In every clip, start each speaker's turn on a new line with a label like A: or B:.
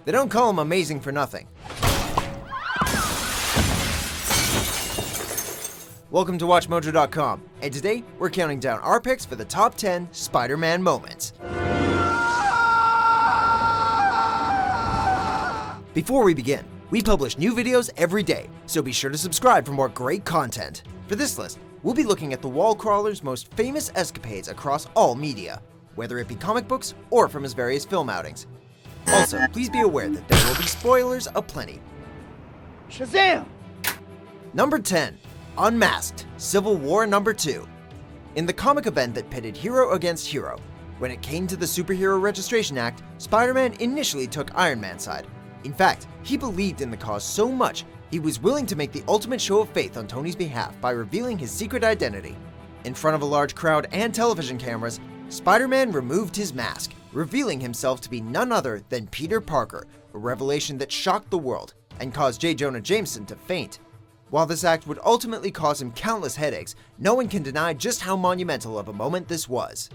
A: They don't call him amazing for nothing. Welcome to WatchMojo.com, and today we're counting down our picks for the top 10 Spider-Man moments. Before we begin, we publish new videos every day, so be sure to subscribe for more great content. For this list, we'll be looking at the wall crawler's most famous escapades across all media, whether it be comic books or from his various film outings. Also, please be aware that there will be spoilers aplenty.
B: Shazam!
A: Number 10. Unmasked, Civil War Number 2. In the comic event that pitted hero against hero, when it came to the Superhero Registration Act, Spider-Man initially took Iron Man's side. In fact, he believed in the cause so much, he was willing to make the ultimate show of faith on Tony's behalf by revealing his secret identity. In front of a large crowd and television cameras, Spider-Man removed his mask, revealing himself to be none other than Peter Parker, a revelation that shocked the world and caused J. Jonah Jameson to faint. While this act would ultimately cause him countless headaches, no one can deny just how monumental of a moment this was.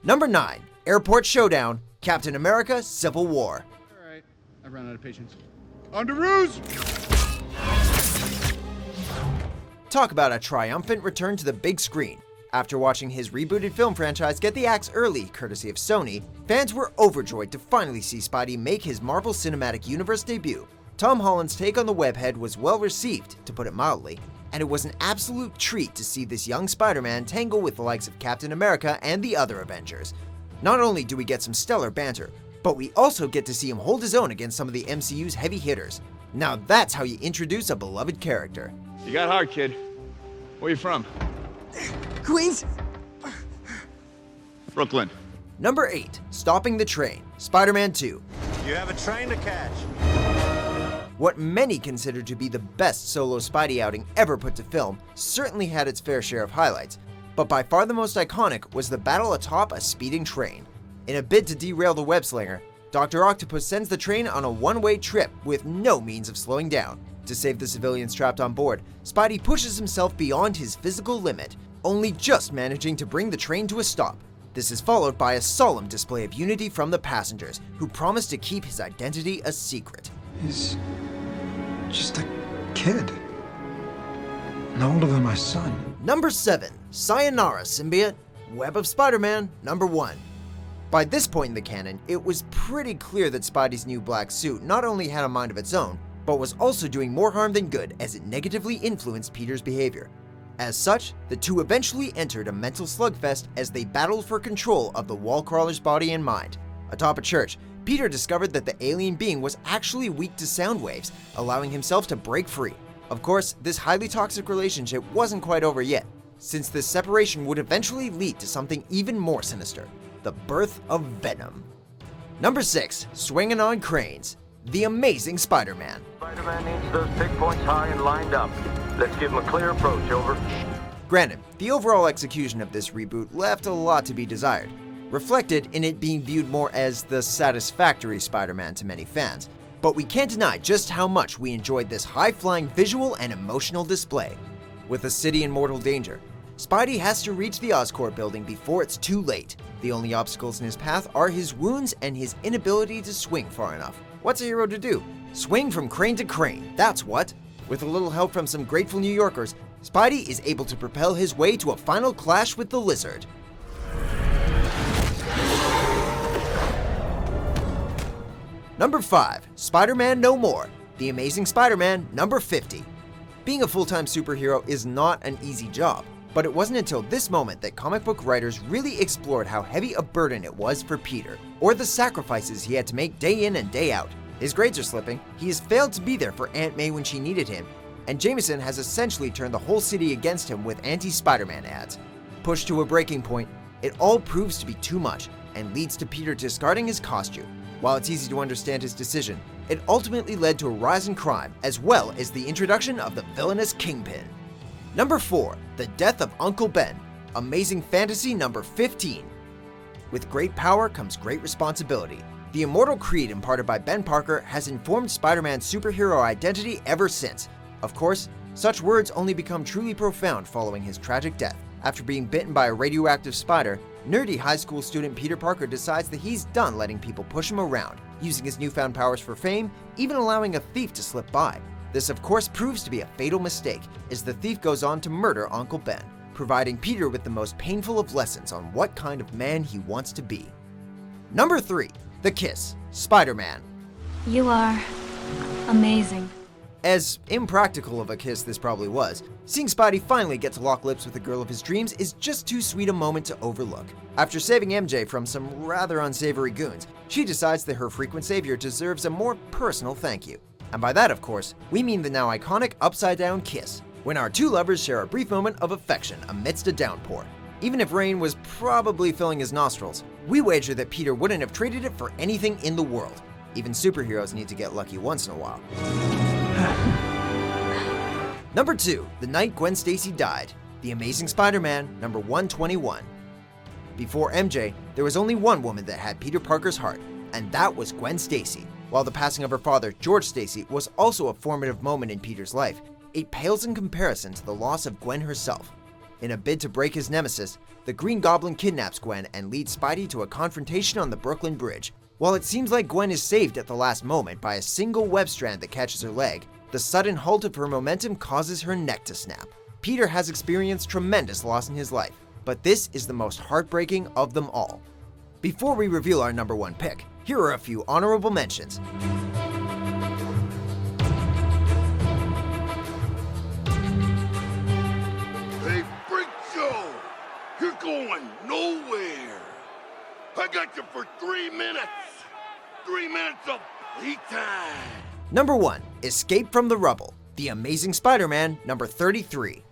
A: Number 9. Airport Showdown, Captain America Civil War.
B: Alright, I've run out of patience. On to ruse!
A: Talk about a triumphant return to the big screen. After watching his rebooted film franchise get the axe early, courtesy of Sony, fans were overjoyed to finally see Spidey make his Marvel Cinematic Universe debut. Tom Holland's take on the webhead was well received, to put it mildly, and it was an absolute treat to see this young Spider-Man tangle with the likes of Captain America and the other Avengers. Not only do we get some stellar banter, but we also get to see him hold his own against some of the MCU's heavy hitters. Now that's how you introduce a beloved character.
C: You got hard, kid. Where you from?
D: Queens?
C: Brooklyn.
A: Number 8. Stopping the Train, Spider-Man 2.
E: You have a train to catch.
A: What many consider to be the best solo Spidey outing ever put to film certainly had its fair share of highlights, but by far the most iconic was the battle atop a speeding train. In a bid to derail the web-slinger, Dr. Octopus sends the train on a one-way trip with no means of slowing down. To save the civilians trapped on board, Spidey pushes himself beyond his physical limit, only just managing to bring the train to a stop. This is followed by a solemn display of unity from the passengers, who promise to keep his identity a secret.
D: He's just a kid. No older than my son.
A: Number 7. Sayonara, Symbiote, Web of Spider-Man, Number 1. By this point in the canon, it was pretty clear that Spidey's new black suit not only had a mind of its own, but was also doing more harm than good as it negatively influenced Peter's behavior. As such, the two eventually entered a mental slugfest as they battled for control of the wall crawler's body and mind. Atop a church, Peter discovered that the alien being was actually weak to sound waves, allowing himself to break free. Of course, this highly toxic relationship wasn't quite over yet, since this separation would eventually lead to something even more sinister, the birth of Venom. Number 6. Swingin' on Cranes, The Amazing Spider-Man.
F: Spider-Man needs those pick points high and lined up. Let's give him a clear approach, over.
A: Granted, the overall execution of this reboot left a lot to be desired, reflected in it being viewed more as the satisfactory Spider-Man to many fans, but we can't deny just how much we enjoyed this high-flying visual and emotional display. With the city in mortal danger, Spidey has to reach the Oscorp building before it's too late. The only obstacles in his path are his wounds and his inability to swing far enough. What's a hero to do? Swing from crane to crane, that's what! With a little help from some grateful New Yorkers, Spidey is able to propel his way to a final clash with the Lizard. Number 5. Spider-Man No More, The Amazing Spider-Man Number 50. Being a full-time superhero is not an easy job, but it wasn't until this moment that comic book writers really explored how heavy a burden it was for Peter, or the sacrifices he had to make day in and day out. His grades are slipping, he has failed to be there for Aunt May when she needed him, and Jameson has essentially turned the whole city against him with anti-Spider-Man ads. Pushed to a breaking point, it all proves to be too much, and leads to Peter discarding his costume. While it's easy to understand his decision, it ultimately led to a rise in crime, as well as the introduction of the villainous Kingpin. Number 4. The Death of Uncle Ben, Amazing Fantasy Number 15. With great power comes great responsibility. The immortal creed imparted by Ben Parker has informed Spider-Man's superhero identity ever since. Of course, such words only become truly profound following his tragic death. After being bitten by a radioactive spider, nerdy high school student Peter Parker decides that he's done letting people push him around. using his newfound powers for fame, even allowing a thief to slip by. This of course proves to be a fatal mistake, as the thief goes on to murder Uncle Ben, providing Peter with the most painful of lessons on what kind of man he wants to be. Number 3. The Kiss, Spider-Man.
G: You are amazing.
A: As impractical of a kiss this probably was, seeing Spidey finally get to lock lips with the girl of his dreams is just too sweet a moment to overlook. After saving MJ from some rather unsavory goons, she decides that her frequent savior deserves a more personal thank you. And by that, of course, we mean the now iconic upside-down kiss, when our two lovers share a brief moment of affection amidst a downpour. Even if rain was probably filling his nostrils, we wager that Peter wouldn't have traded it for anything in the world. Even superheroes need to get lucky once in a while. Number 2. The Night Gwen Stacy Died, The Amazing Spider-Man, number 121. Before MJ, there was only one woman that had Peter Parker's heart, and that was Gwen Stacy. While the passing of her father, George Stacy, was also a formative moment in Peter's life, it pales in comparison to the loss of Gwen herself. In a bid to break his nemesis, the Green Goblin kidnaps Gwen and leads Spidey to a confrontation on the Brooklyn Bridge. While it seems like Gwen is saved at the last moment by a single web strand that catches her leg, the sudden halt of her momentum causes her neck to snap. Peter has experienced tremendous loss in his life, but this is the most heartbreaking of them all. Before we reveal our number 1 pick, here are a few honorable mentions.
H: Hey, Freak Show! You're going nowhere! I got you for 3 minutes! 3 minutes of playtime!
A: Number 1. Escape from the Rubble, The Amazing Spider-Man, number 33.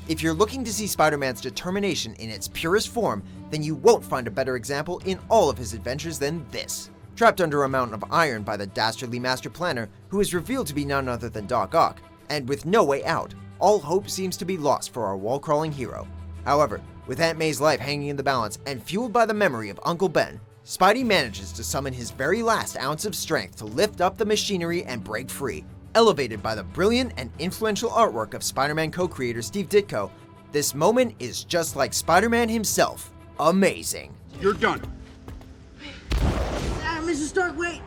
A: If you're looking to see Spider-Man's determination in its purest form, then you won't find a better example in all of his adventures than this. Trapped under a mountain of iron by the dastardly Master Planner, who is revealed to be none other than Doc Ock, and with no way out, all hope seems to be lost for our wall-crawling hero. However, with Aunt May's life hanging in the balance and fueled by the memory of Uncle Ben, Spidey manages to summon his very last ounce of strength to lift up the machinery and break free. Elevated by the brilliant and influential artwork of Spider-Man co-creator Steve Ditko, this moment is just like Spider-Man himself. Amazing.
B: You're done.
I: Mrs. Stark, wait.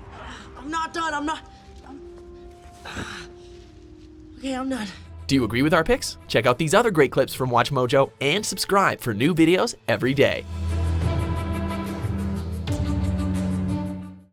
I: I'm not done. Okay, I'm done.
J: Do you agree with our picks? Check out these other great clips from WatchMojo and subscribe for new videos every day.